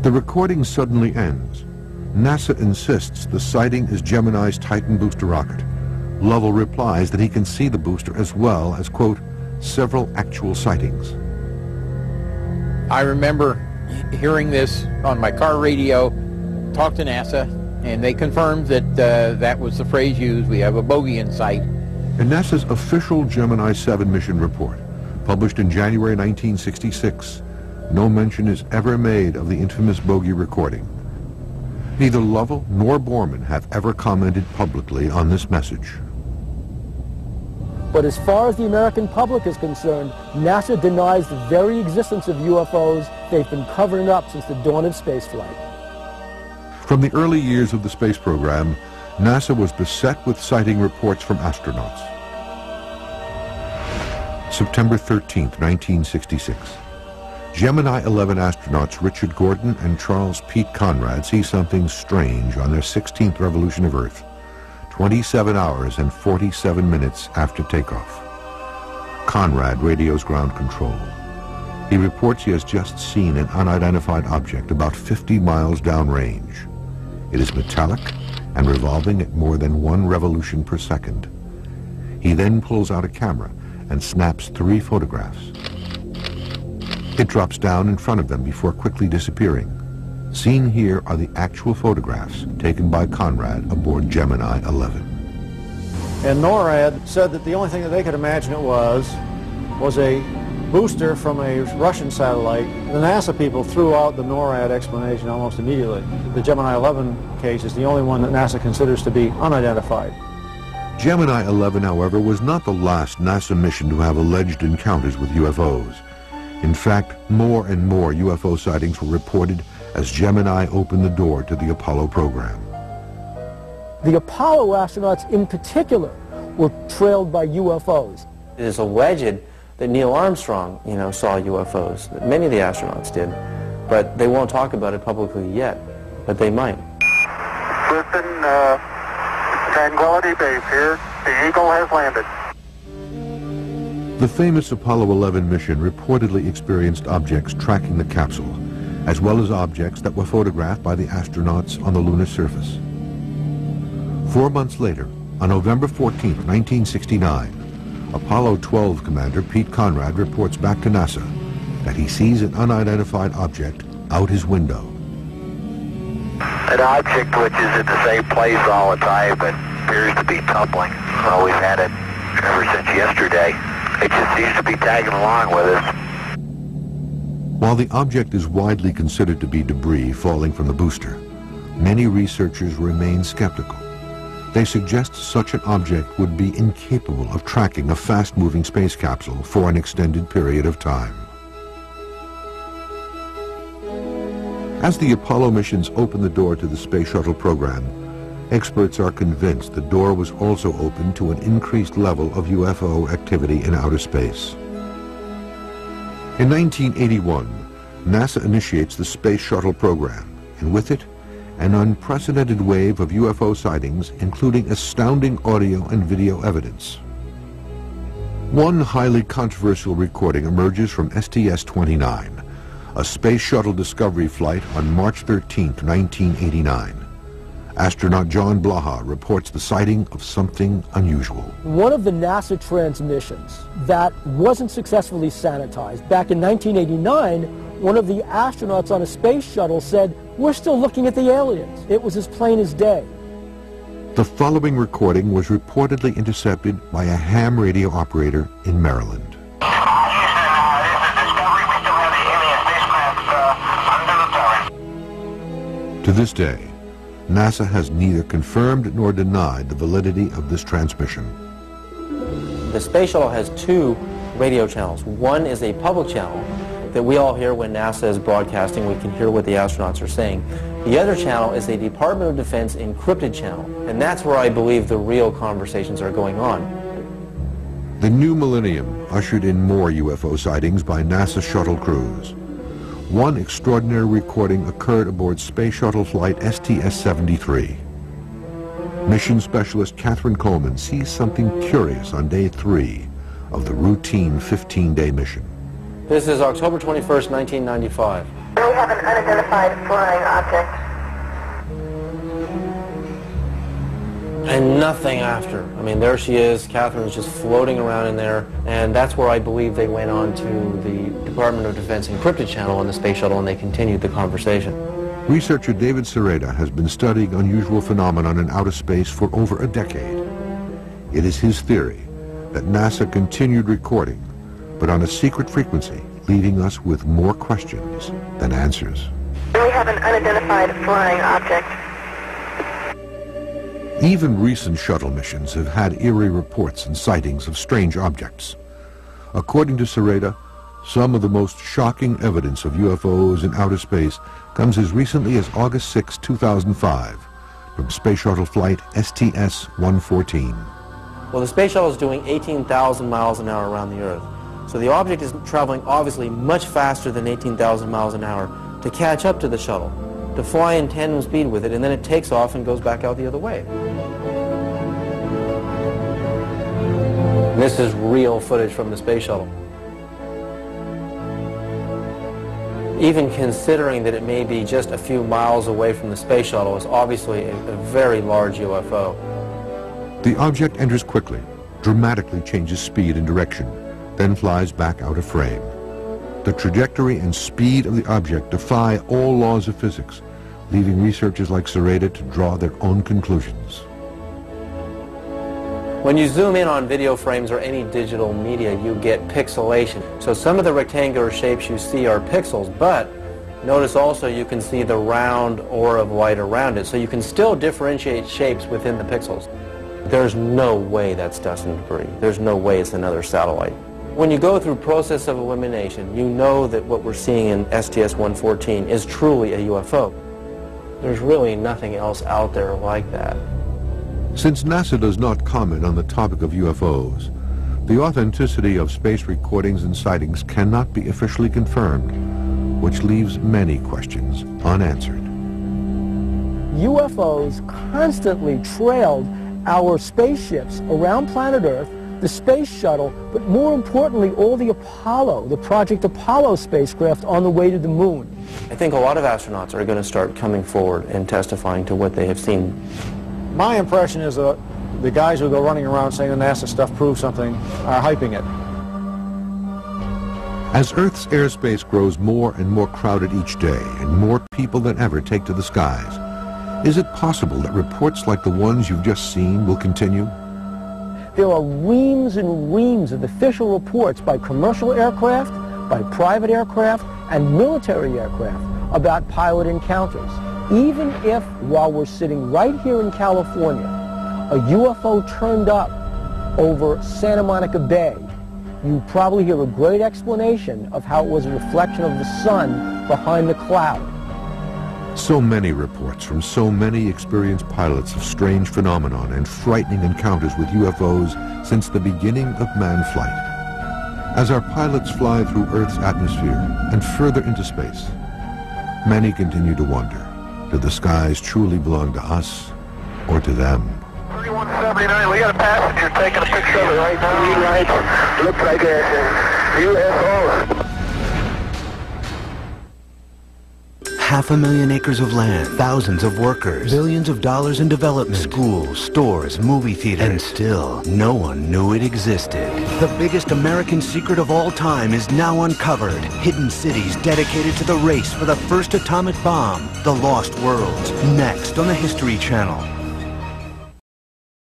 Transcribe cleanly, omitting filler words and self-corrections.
The recording suddenly ends. NASA insists the sighting is Gemini's Titan booster rocket. Lovell replies that he can see the booster as well as, quote, several actual sightings. I remember hearing this on my car radio, talked to NASA, and they confirmed that that was the phrase used, we have a bogey in sight. In NASA's official Gemini 7 mission report, published in January 1966, no mention is ever made of the infamous bogey recording. Neither Lovell nor Borman have ever commented publicly on this message. But as far as the American public is concerned, NASA denies the very existence of UFOs they've been covering up since the dawn of spaceflight. From the early years of the space program, NASA was beset with sighting reports from astronauts. September 13th, 1966. Gemini 11 astronauts Richard Gordon and Charles Pete Conrad see something strange on their 16th revolution of Earth, 27 hours and 47 minutes after takeoff. Conrad radios ground control. He reports he has just seen an unidentified object about 50 miles downrange. It is metallic and revolving at more than 1 revolution per second. He then pulls out a camera and snaps 3 photographs. It drops down in front of them before quickly disappearing. Seen here are the actual photographs taken by Conrad aboard Gemini 11. And NORAD said that the only thing that they could imagine it was a booster from a Russian satellite. The NASA people threw out the NORAD explanation almost immediately. The Gemini 11 case is the only one that NASA considers to be unidentified. Gemini 11, however, was not the last NASA mission to have alleged encounters with UFOs. In fact, more and more UFO sightings were reported as Gemini opened the door to the Apollo program. The Apollo astronauts in particular were trailed by UFOs. It is alleged that Neil Armstrong, saw UFOs. That many of the astronauts did, but they won't talk about it publicly yet, but they might. Listen, Tranquility Base here. The Eagle has landed. The famous Apollo 11 mission reportedly experienced objects tracking the capsule, as well as objects that were photographed by the astronauts on the lunar surface. 4 months later, on November 14, 1969, Apollo 12 commander Pete Conrad reports back to NASA that he sees an unidentified object out his window. An object which is in the same place all the time but appears to be tumbling. Well, we've had it ever since yesterday. It just seems to be tagging along with us. While the object is widely considered to be debris falling from the booster, many researchers remain skeptical. They suggest such an object would be incapable of tracking a fast-moving space capsule for an extended period of time. As the Apollo missions open the door to the space shuttle program, experts are convinced the door was also open to an increased level of UFO activity in outer space. In 1981, NASA initiates the Space Shuttle program, and with it, an unprecedented wave of UFO sightings, including astounding audio and video evidence. One highly controversial recording emerges from STS-29, a Space Shuttle Discovery flight on March 13, 1989. Astronaut John Blaha reports the sighting of something unusual. One of the NASA transmissions that wasn't successfully sanitized, back in 1989, one of the astronauts on a space shuttle said, "We're still looking at the aliens." It was as plain as day. The following recording was reportedly intercepted by a ham radio operator in Maryland. To this day, NASA has neither confirmed nor denied the validity of this transmission. The space shuttle has 2 radio channels. One is a public channel that we all hear when NASA is broadcasting. We can hear what the astronauts are saying. The other channel is a Department of Defense encrypted channel, and that's where I believe the real conversations are going on. The new millennium ushered in more UFO sightings by NASA shuttle crews. One extraordinary recording occurred aboard Space Shuttle Flight STS-73. Mission specialist Catherine Coleman sees something curious on day 3 of the routine 15-day mission. This is October 21st, 1995. We're have an unidentified flying object. And nothing after. I mean, there she is. Catherine's just floating around in there, and that's where I believe they went on to the Department of Defense encrypted channel on the space shuttle, and they continued the conversation. Researcher David Sereda has been studying unusual phenomenon in outer space for over a decade. It is his theory that NASA continued recording, but on a secret frequency, leaving us with more questions than answers. We have an unidentified flying object. Even recent shuttle missions have had eerie reports and sightings of strange objects. According to Sereda, some of the most shocking evidence of UFOs in outer space comes as recently as August 6, 2005, from Space Shuttle Flight STS-114. Well, the space shuttle is doing 18,000 miles an hour around the Earth. So the object is traveling obviously much faster than 18,000 miles an hour to catch up to the shuttle, to fly in tandem speed with it, and then it takes off and goes back out the other way. And this is real footage from the space shuttle. Even considering that it may be just a few miles away from the space shuttle is obviously a very large UFO. The object enters quickly, dramatically changes speed and direction, then flies back out of frame. The trajectory and speed of the object defy all laws of physics, leaving researchers like Sereda to draw their own conclusions. When you zoom in on video frames or any digital media, you get pixelation. So some of the rectangular shapes you see are pixels, but notice also you can see the round aura of light around it, so you can still differentiate shapes within the pixels. There's no way that's dust and debris. There's no way it's another satellite. When you go through process of elimination, you know that what we're seeing in STS-114 is truly a UFO. There's really nothing else out there like that. Since NASA does not comment on the topic of UFOs, the authenticity of space recordings and sightings cannot be officially confirmed, which leaves many questions unanswered. UFOs constantly trailed our spaceships around planet Earth, the space shuttle, but more importantly, all the Apollo, the Project Apollo spacecraft on the way to the moon. I think a lot of astronauts are going to start coming forward and testifying to what they have seen. My impression is that the guys who go running around saying the NASA stuff proves something are hyping it. As Earth's airspace grows more and more crowded each day and more people than ever take to the skies, is it possible that reports like the ones you've just seen will continue? There are reams and reams of official reports by commercial aircraft, by private aircraft, and military aircraft about pilot encounters. Even if, while we're sitting right here in California, a UFO turned up over Santa Monica Bay, you probably hear a great explanation of how it was a reflection of the sun behind the cloud. So many reports from so many experienced pilots of strange phenomenon and frightening encounters with UFOs since the beginning of manned flight. As our pilots fly through Earth's atmosphere and further into space, many continue to wonder, do the skies truly belong to us or to them? 3179, we got a passenger taking a picture of it right now. Right. Looks like a UFO. 500,000 acres of land, thousands of workers, billions of dollars in development, schools, stores, movie theaters, and still no one knew it existed. The biggest American secret of all time is now uncovered. Hidden cities dedicated to the race for the first atomic bomb, the Lost Worlds, next on the History Channel.